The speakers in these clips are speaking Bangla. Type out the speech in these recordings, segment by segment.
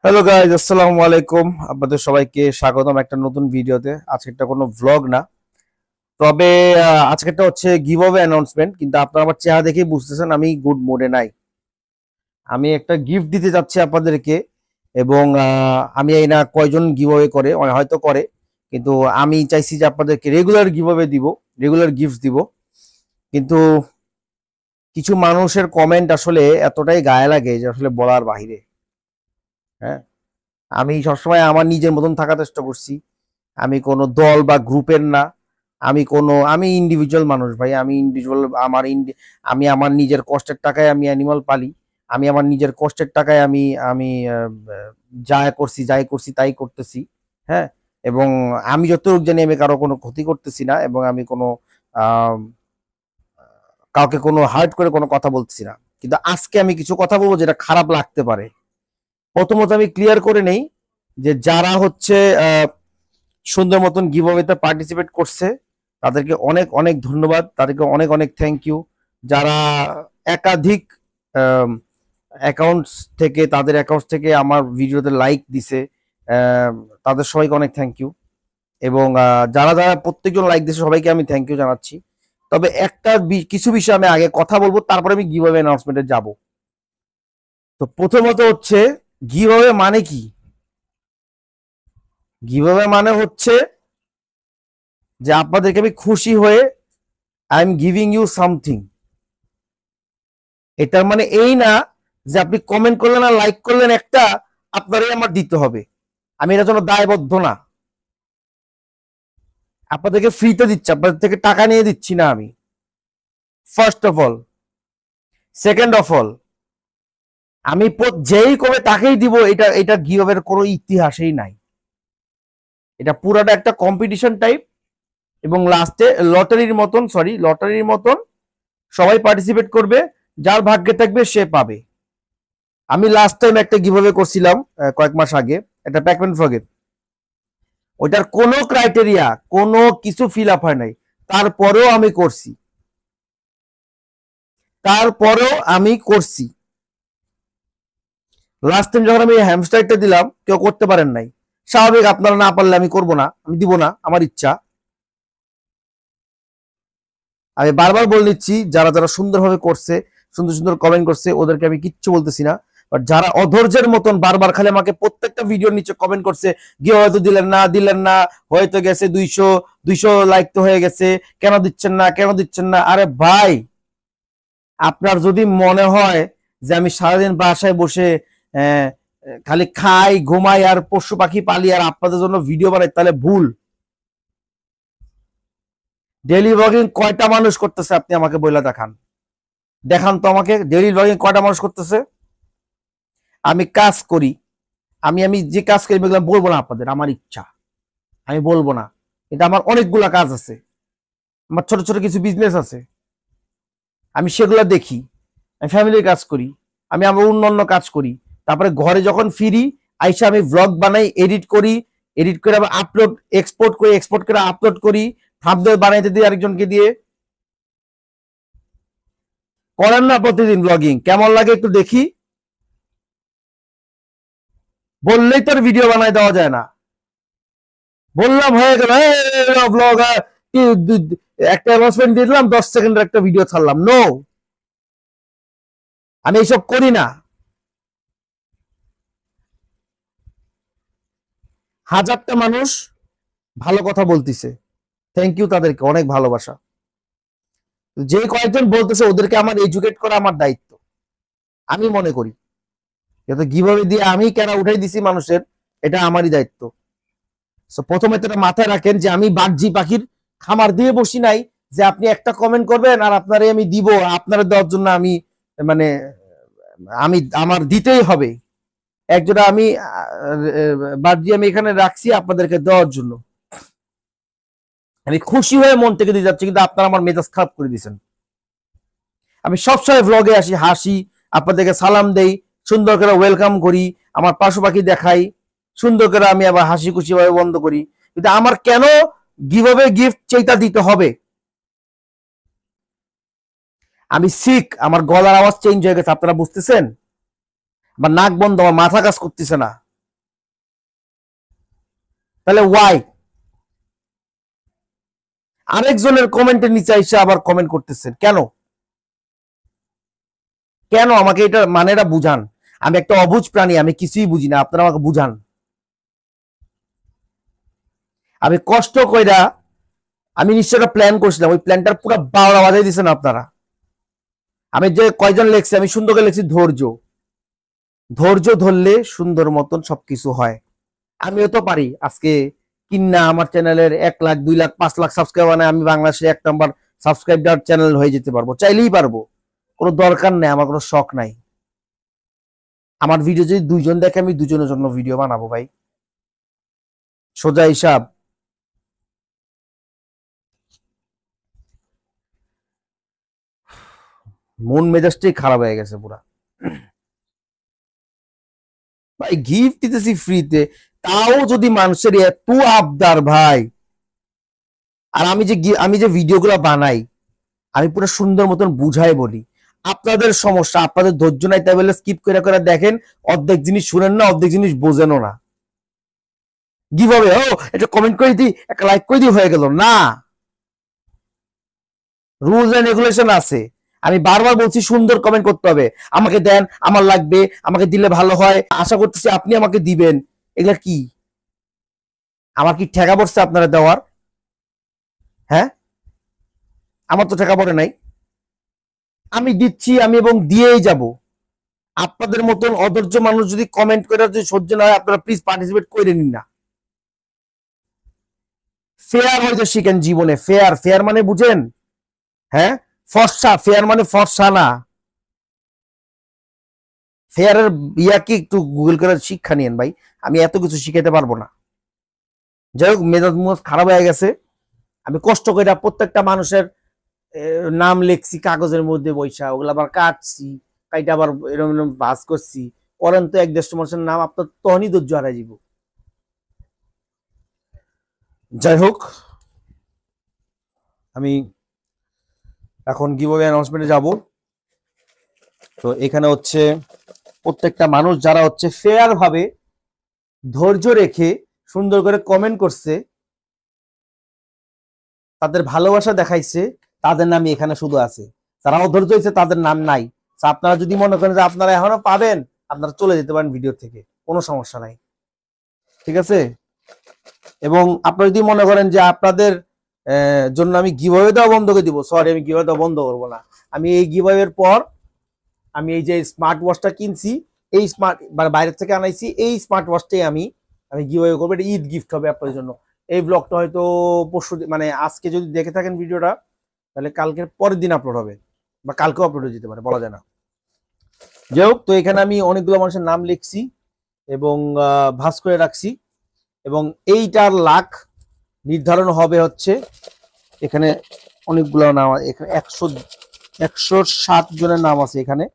হ্যালো গাইজ, আসসালামু আলাইকুম। আপনাদের সবাইকে স্বাগতম একটা নতুন ভিডিওতে। আজকে একটা কোনো ভ্লগ না, তবে আজকে একটা হচ্ছে গিভ অ্যাওয়ে অ্যানাউন্সমেন্ট। কিন্তু আপনারা আমার চেহারা দেখেই বুঝতেছেন আমি গুড মুডে নাই। আমি একটা গিফট দিতে যাচ্ছি আপনাদেরকে, এবং আমি এই না কয়জন গিভ অ্যাওয়ে করে, হয়তো করে, কিন্তু আমি চাইছি যে আপনাদেরকে রেগুলার গিভ অ্যাওয়ে দিব, রেগুলার গিফট দিব। কিন্তু কিছু মানুষের কমেন্ট আসলে এতটাই গায়ে লাগে যে আসলে বলার বাহিরে। হ্যাঁ, আমি সবসময় আমার নিজের মতন থাকার চেষ্টা করছি। আমি কোনো দল বা গ্রুপের না, আমি ইন্ডিভিজুয়াল মানুষ ভাই। আমি ইন্ডিভিজুয়াল, আমি আমার নিজের কষ্টের টাকায় আমি অ্যানিমাল পালি। আমি আমার নিজের কষ্টের টাকায় আমি আমি যাই করছি তাই করতেছি। হ্যাঁ, এবং আমি যতটুকু জানি আমি কারো কোনো ক্ষতি করতেছি না, এবং আমি কোনো আহ, কাউকে কোনো হার্ট করে কোনো কথা বলতেছি না। কিন্তু আজকে আমি কিছু কথা বলবো যেটা খারাপ লাগতে পারে। প্রথমত আমি ক্লিয়ার করে নেই যে যারা হচ্ছে সুন্দর মতন গিভঅ্যাওয়েতে পার্টিসিপেট করছে তাদেরকে অনেক অনেক ধন্যবাদ, তাদেরকে অনেক অনেক থ্যাংক ইউ। যারা একাধিক অ্যাকাউন্টস থেকে তাদের অ্যাকাউন্টস থেকে আমার ভিডিওতে লাইক দিছে, তাদের সবাইকে অনেক থ্যাংক ইউ। এবং যারা যারা প্রত্যেকজন লাইক দিছে সবাইকে আমি থ্যাংক ইউ জানাচ্ছি। তবে কিছু বিষয় আমি আগে কথা বলবো, তারপরে আমি গিভঅ্যাওয়ে অ্যানাউন্সমেন্টে যাব। তো প্রথমত হচ্ছে গিভঅ্যাওয়ে মানে কি? গিভঅ্যাওয়ে মানে হচ্ছে যে আপনাদেরকে আমি খুশি হয়ে I am giving you something. এটার মানে এই না যে আপনি কমেন্ট করলেন আর লাইক করলেন একটা, আপনারই আমার দিতে হবে। আমি এটার জন্য দায়বদ্ধ না। আপনাদেরকে ফ্রিতে দিচ্ছি, আপনাদের থেকে টাকা নিয়ে দিচ্ছি না আমি, first of all. Second of all, আমি যেই কবে তাকেই দিব, এটা এটা গিভঅ্যাওয়ের কোনো ইতিহাসেই নাই। এটা পুরাটা একটা কম্পিটিশন টাইপ, এবং লাস্টে লটারির মতন সবাই পার্টিসিপেট করবে, যার ভাগ্যে থাকবে সে পাবে। আমি লাস্ট টাইম একটা গিভঅ্যাওয়ে করছিলাম কয়েক মাস আগে, একটা প্যাকম্যান ফ্রগের। ওইটার কোনো ক্রাইটেরিয়া, কোনো কিছু ফিল আপ হয় নাই, তারপরেও আমি করছি। লাস্ট টাইম যখন আমি হ্যামস্টারটা দিলাম কেউ করতে পারেন নাই। স্বাভাবিক, আপনারা না পারলে আমি করব না, আমি দিব না, আমার ইচ্ছা। আমি বারবার বলে নিচ্ছি, যারা যারা সুন্দরভাবে করছে, সুন্দর সুন্দর কমেন্ট করছে, ওদেরকে আমি কিচ্ছু বলতেছি না। বাট যারা অধৈর্যের মতন বারবার খালি আমাকে প্রত্যেকটা ভিডিওর নিচে কমেন্ট করছে, গিয়ে হয়তো দিলেন না, হয়তো গেছে 200 লাইক তো হয়ে গেছে, কেন দিচ্ছেন না? আরে ভাই, আপনার যদি মনে হয় যে আমি সারাদিন বাসায় বসে খালি খাই ঘুমাই আর পশু পাখি পালি আর আপনাদের জন্য ভিডিও বানাই, তাহলে ভুল। ডেইলি ব্লগিং কয়টা মানুষ করতেছে আপনি আমাকে বইলা দেখান তো আমাকে, ডেইলি ব্লগিং কয়টা মানুষ করতেছে? আমি কাজ করি, আমি যে কাজ করি এগুলো বলবো না আপনাদের, আমার ইচ্ছা, আমি বলবো না। কিন্তু আমার অনেকগুলা কাজ আছে, আমার ছোট ছোট কিছু বিজনেস আছে, আমি সেগুলো দেখি। আমি ফ্যামিলির কাজ করি, আমি আমার অন্যান্য কাজ করি। তারপরে ঘরে যখন ফিরি আইসা আমি ব্লগ বানাই, এডিট করে আবার এক্সপোর্ট করে আপলোড করি, থাম্বনেল বানাইতে দিই আরেকজনকে দিয়ে। করেন না প্রতিদিন ব্লগিং, কেমন লাগে একটু দেখি। বললেই তোর ভিডিও বানাই দেওয়া যায় না। বললাম হয়ে গেল ব্লগ, একটা অ্যানাউন্সমেন্ট দিয়ে দিলাম, 10 সেকেন্ডের একটা ভিডিও ছাড়লাম। নো, আমি এইসব করি না। হাজারটা মানুষ ভালো কথা বলতেছে, থ্যাংক ইউ, তাদেরকে অনেক ভালোবাসা। যে কয়েকজন বলতেছে ওদেরকে আমার এডুকেট করা আমার দায়িত্ব, আমি মনে করি। যাতে কিভাবে দিয়ে আমি কেন উঠাই দিছি মানুষের, এটা আমারই দায়িত্ব। প্রথমে তো মাথায় রাখেন যে আমি বাগজি পাখির খামার দিয়ে বসি নাই যে আপনি একটা কমেন্ট করবেন আর আপনারে আমি দিব, আপনারা দেওয়ার জন্য আমি মানে আমি আমার দিতেই হবে। একজোড়া আমি বাগজি আমি এখানে রাখছি আপনাদেরকে দেওয়ার জন্য, আমি খুশি হয়ে মন থেকে দিয়ে যাচ্ছি, কিন্তু আপনারা আমার মেজাজ খারাপ করে দিয়েছেন। আমি সবসময় ভ্লগে আসি, হাসি, আপনাদেরকে সালাম দেই, সুন্দর করে ওয়েলকাম করি, আমার পশু পাখি দেখাই, সুন্দর করে আমি আবার হাসি খুশি ভাবে বন্ধ করি। কিন্তু আমার কেন গিফট চেইতা দিতে হবে? আমি সিক, আমার গলার আওয়াজ চেঞ্জ হয়ে গেছে, আপনারা বুঝতেছেন? আমার নাক বন্ধ, আমার মাথা কাজ করতেছে না। তাহলে ওয়াই? আরেকজনের কমেন্টের নিচে এসে আবার কমেন্ট করতেছেন কেন? কেন? আমাকে এটা মানেটা বুঝান। আমি একটা অবুঝ প্রাণী, আমি কিছুই বুঝি না, আপনারা আমাকে বুঝান। আমি কষ্ট কইরা আমি নিশ্চয় একটা প্ল্যান করছিলাম, ওই প্ল্যানটার পুরো 12টা বাজাই দিচ্ছেন আপনারা। আমি যে কয়জন লেখছি, আমি সুন্দর করে লেখছি ধৈর্য। ধৈর্য ধরলে সুন্দর মতন সবকিছু হয়। আমিও তো পারি আজকে কিন্না আমার চ্যানেলের 1 লাখ 2 লাখ 5 লাখ সাবস্ক্রাইবার মানে আমি বাংলাদেশের 1 নাম্বার সাবস্ক্রাইবার চ্যানেল হয়ে যেতে পারবো, চাইলেই পারবো। কোনো দরকার নেই, আমার কোনো শখ নাই। আমার ভিডিও যদি 2 জন দেখে আমি 2 জনের জন্য ভিডিও বানাবো ভাই, সোজা হিসাব। মন মেজাজটাই খারাপ হয়ে গেছে পুরা। ভাই গিফট দিতেছি ফ্রিতে, তাও যদি মানুষের এত আবদার ভাই। আর আমি যে ভিডিওগুলো বানাই, আমি পুরো সুন্দর মতন বুঝাই বলি। আপনাদের সমস্যা, আপনাদের ধৈর্য নাই, তাই বলে স্কিপ করে করে দেখেন, অর্ধেক জিনিস শুনেন না, অর্ধেক জিনিস বোঝেনও না। গিভ হবে, ও এটা কমেন্ট করে দিই, একটা লাইক করে দিই, হয়ে গেল না। রুলস এন্ড রেগুলেশন আছে। আমি বারবার বলছি সুন্দর কমেন্ট করতে হবে, আমাকে দেন, আমার লাগবে, আমাকে দিলে ভালো হয়, আশা করতেছি আপনি আমাকে দিবেন। এগুলা কি? আমার কি ঠেকা পড়ছে আপনারা দেওয়ার? হ্যাঁ, আমার তো ঠেকা পড়ে নাই। আমি দিচ্ছি, আমি এবং দিয়েই যাব। আপনাদের মতন অধৈর্য মানুষ যদি কমেন্ট করে যদি সহ্য না হয়, আপনারা প্লিজ পার্টিসিপেট করে নিন না। ফেয়ার হয়তো শিখেন জীবনে। ফেয়ার, ফেয়ার মানে বুঝেন? হ্যাঁ, ফর্সা, ফেয়ার মানে ফর্সা না। ফেয়ারের ইয়া কি একটু গুগল করে শিক্ষা নিয়েন ভাই, আমি এত কিছু শিখাইতে পারবো না। যাই হোক, মেজাজ মুজ খারাপ হয়ে গেছে। আমি কষ্ট করে প্রত্যেকটা মানুষের নাম লিখছি কাগজের মধ্যে বৈশা, ওগুলো আবার কাটছি, কাইটা আবার এরকম এরকম ভাঁজ করছি। করেন তো 1-150 মানুষের নাম, আপনার তখনই ধৈর্য হারাই যাব। যাই হোক, আমি এখন গিভঅ্যাওয়ে অ্যানাউন্সমেন্টে যাব। তো এখানে হচ্ছে প্রত্যেকটা মানুষ যারা হচ্ছে ফেয়ার ভাবে ধৈর্য রেখে সুন্দর করে কমেন্ট করছে, তাদের ভালোবাসা দেখাইছে, তাদের নামই এখানে শুধু আছে। যারা অধৈর্য হয়েছে তাদের নাম নাই। আপনারা যদি মনে করেন যে আপনারা এখনো পাবেন, আপনারা চলে যেতে পারেন ভিডিও থেকে, কোনো সমস্যা নাই, ঠিক আছে? এবং আপনারা যদি মনে করেন যে আপনাদের জন্য আমি গিভঅ্যাওয়ে দেওয়া বন্ধ করে দিব, সরি, আমি গিভঅ্যাওয়ে দেওয়া বন্ধ করবো না। আমি এই গিভঅ্যাওয়ের পর আমি এই যে স্মার্ট ওয়াচটা কিনছি, এই স্মার্ট বাইরের থেকে আনাইছি, এই স্মার্ট ওয়াচটাই আমি গিভঅ্যাওয়ে করবো। এটা ঈদ গিফট হবে আপনাদের জন্য। এই ব্লগটা হয়তো পরশু, মানে আজকে যদি দেখে থাকেন ভিডিওটা, তাহলে কালকের পরের দিন আপলোড হবে, বা কালকেও আপলোড হয়ে যেতে পারে, বলা যায় না। যাই হোক, তো এখানে আমি অনেকগুলো মানুষের নাম লিখছি এবং ভাঁজ করে রাখছি। এবং এইটার লাখ নির্ধারণ হবে হচ্ছে, এখানে অনেকগুলো নাম, এখানে 160 জনের নাম আছে এখানে।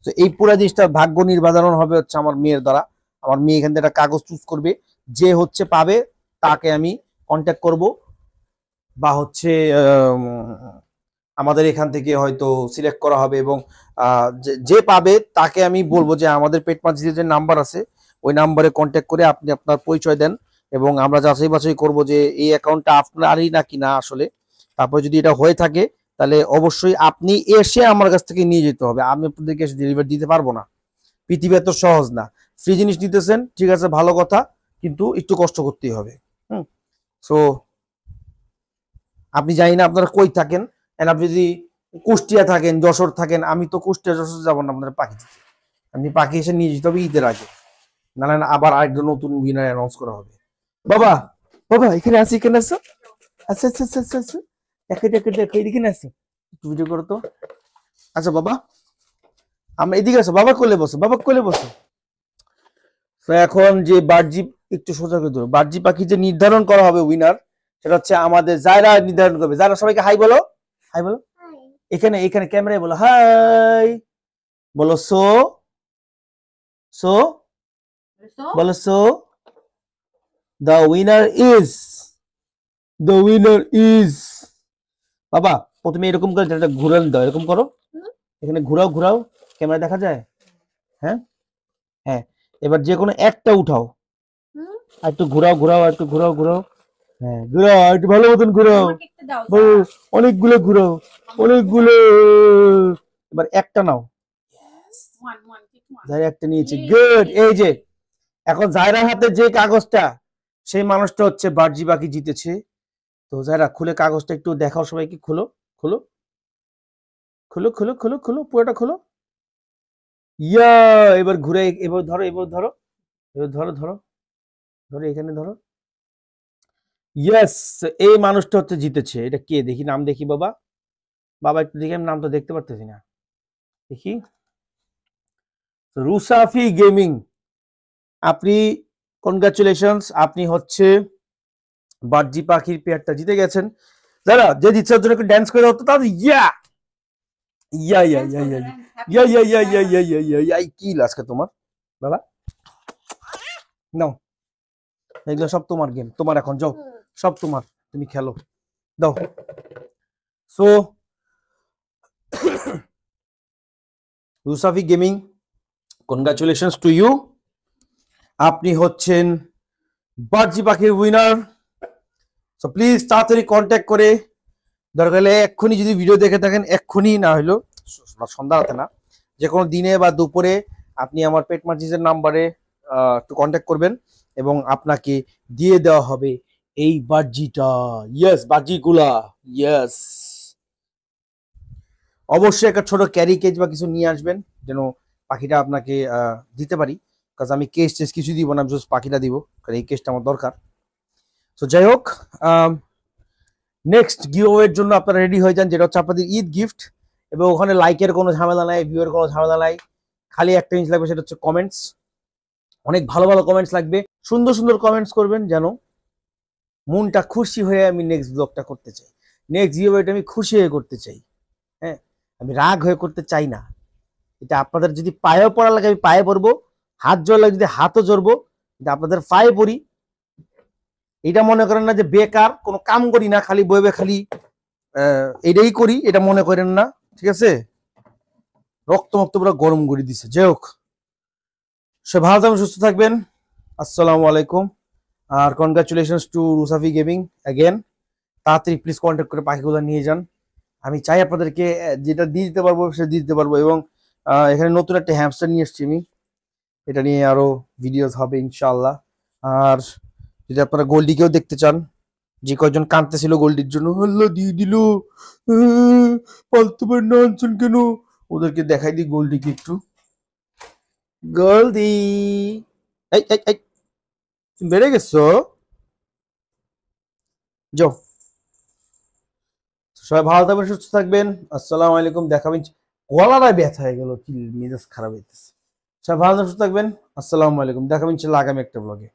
তো এই পুরো জিনিসটার ভাগ্য নির্ধারণ হবে হচ্ছে আমার মেয়ের দ্বারা। আমার মেয়ে এখান থেকে একটা কাগজ চুজ করবে, যে হচ্ছে পাবে তাকে আমি কন্ট্যাক্ট করব, বা হচ্ছে আমাদের এখান থেকে হয়তো সিলেক্ট করা হবে। এবং যে পাবে তাকে আমি বলবো যে আমাদের পেট মাঝিদের যে নাম্বার আছে, ওই নাম্বারে কন্ট্যাক্ট করে আপনি আপনার পরিচয় দেন, এবং আমরা যাচাই বাছাই করবো যে এই অ্যাকাউন্টটা আপনারই নাকি না আসলে। তারপরে যদি এটা হয়ে থাকে, তাহলে অবশ্যই আপনি এসে আমার কাছ থেকে নিয়ে যেতে হবে, আমি আপনাদেরকে এসে ডেলিভারি দিতে পারবো না। পৃথিবী এত সহজ না। ফ্রি জিনিস নিতেছেন, ঠিক আছে, ভালো কথা, কিন্তু একটু কষ্ট করতেই হবে। সো আপনি জানি না আপনারা কই থাকেন, আপনি যদি কুষ্টিয়া থাকেন, যশোর থাকেন, আমি তো কুষ্টিয়া যশোর যাবো না আপনার পাখি দিতে। আপনি পাখি এসে নিয়ে যেতে হবে ঈদের আগে, নাহলে আবার আরেকটা নতুন উইনার অ্যানাউন্স করা হবে। বাবা, বাবা এখানে আসি, এখানে আসো, আচ্ছা আচ্ছা আচ্ছা আচ্ছা আচ্ছা, এখানে আসো, একটু ভিডিও করো তো। আচ্ছা বাবা, আমরা এদিকে আসো, বাবা কোলে বসো, বাবা কোলে বসো। তো এখন যে বার্জি, একটু সোজা করে ধরো, বার্জি পাখি যে নির্ধারণ করা হবে উইনার, সেটা হচ্ছে আমাদের যারা নির্ধারণ করবে। যারা, সবাইকে হাই বলো, হাই বলো, এখানে এখানে ক্যামেরায় বলো হাই, বলো সো, সো বলো so, the winner is, the winner is. বাবা প্রথমে এরকম করে এটা ঘুরান দাও, এরকম করো, এখানে ঘুরাও ঘুরাও, ক্যামেরা দেখা যায়? হ্যাঁ হ্যাঁ, এবার যে কোনো একটা উঠাও, আর একটু ঘোরাও ঘোরাও, একটু ঘোরাও ঘোরাও। হ্যাঁ ঘোরাও, একটু ভালো মতন ঘোরাও। অনেকগুলো ঘোরাও, অনেকগুলো। এবার একটা নাও। জায়রা একটা নিয়েছি, গুড। এই যে এখন জায়রার হাতে যে কাগজটা, সেই মানুষটা হচ্ছে বার্জি পাখি জিতেছে। তো জায়রা খুলে কাগজটা একটু দেখাও সবাইকে, খুলো খুলো খুলো খুলো খুলো খুলো, পুরোটা খুলো। ইয়া, এবার ঘুরে, এবার ধরো, এবার ধরো, এবার ধরো ধরো ধরো, এখানে ধরো। ইয়েস, এই মানুষটা হচ্ছে জিতেছে। এটা কে দেখি, নাম দেখি বাবা। বাবা একটু দেখি, আমি নাম তো দেখতে পারতেছি না, দেখি। রুসাফি গেমিং, আপনি কনগ্রাচুলেশনস, আপনি হচ্ছে বার্জি পাখির পেয়ারটা জিতে গেছেন। যারা যে জিতছে ওর জন্য একটু ড্যান্স করে দাও তো তাহলে। ইয়া ইয়া ইয়া ইয়া ইয়া ইয়া ইয়া ইয়া ইয়া ইয়া ইয়া ইয়া ইয়া। কি আজকে তোমার বাবা, নাও, এগুলো সব তোমার গেম, তোমার এখন যাও, সব তোমার, তুমি খেলো, দাও। সো রুসাফি গেমিং, কনগ্রাচুলেশনস টু ইউ, আপনি হচ্ছেন বার্জি পাখির উইনার। সো প্লিজ তাড়াতাড়ি কন্ট্যাক্ট করে, দরকার হলে এক্ষুনি যদি ভিডিও দেখে থাকেন, এক্ষুনি না হলো সন্ধ্যা রাতে না, যে কোনো দিনে বা দুপুরে আপনি আমার পেট মার্জিসের নাম্বারে একটু কন্ট্যাক্ট করবেন এবং আপনাকে দিয়ে দেওয়া হবে এই বার্জিটা। ইয়েস, বার্জিগুলা। ইয়েস, অবশ্যই একটা ছোট ক্যারি কেজ বা কিছু নিয়ে আসবেন, যেন পাখিটা আপনাকে দিতে পারি। কাজ আমি কেস টেস কিছু দিব না, জাস্ট পাখিটা দিব, কারণ এই কেসটা আমার দরকার। তো যাই হোক, নেক্সট গিভওয়ের জন্য আপনারা রেডি হয়ে যান, যেটা হচ্ছে আপনাদের ঈদ গিফট। এবং ওখানে লাইকের কোনো ঝামেলা নাই, ভিউয়ের কোনো ঝামেলা নাই, খালি একটা জিনিস লাগবে, সেটা হচ্ছে কমেন্টস। অনেক ভালো ভালো কমেন্টস লাগবে, সুন্দর সুন্দর কমেন্টস করবেন, যেন মনটা খুশি হয়ে আমি নেক্সট ব্লগটা করতে চাই, নেক্সট গিভওয়েটা আমি খুশি হয়ে করতে চাই। হ্যাঁ, আমি রাগ হয়ে করতে চাই না। এটা আপনাদের যদি পায়েও পড়া লাগে আমি পায়ে পড়বো, হাত জোর লাগে যদি হাতও জড়বো, কিন্তু আপনাদের পায়ে পড়ি। এটা মনে করেন না যে বেকার কোনো কাম করি না, খালি বইবে খালি এটাই করি, এটা মনে করেন না, ঠিক আছে? রক্ত মক্ত পুরো গরম করে দিছে। যাই হোক, সে ভালো থাকবেন, সুস্থ থাকবেন। আসসালামু আলাইকুম। আর congratulations two Rusafi gaming again. তাড়াতাড়ি প্লিজ কন্ট্যাক্ট করে পাখিগুলো নিয়ে যান। আমি চাই আপনাদেরকে যেটা দিয়ে দিতে পারবো সেটা দিয়ে দিতে পারবো। এবং এখানে নতুন একটা হ্যামস্টার নিয়ে এসছি আমি, এটা নিয়ে আরো ভিডিওস হবে ইনশাআল্লাহ। আর যদি আপনারা গোল্ডিকেও দেখতে চান, যে কয়জন কাঁদতেছিল গোল্ডির জন্য, আল্লাহ দিয়ে দিল, পালতে পারে না আনছেন কেন, ওদেরকে দেখাই দিই গোল্ডিকে একটু। গোল্ডি, এই এই এই, তুমি বেড়ে গেছো, যাও। সবাই ভালো থাকবেন, সুস্থ থাকবেন। আসসালামু আলাইকুম, দেখাবেন। গলাটা ব্যথা হয়ে গেল, কি মেজাজ খারাপ হইতেছে। সবাই ভালো থাকবেন, সুস্থ থাকবেন। আসসালামু আলাইকুম, দেখাবেন ইনশাআল্লাহ আগামী একটা ব্লগে।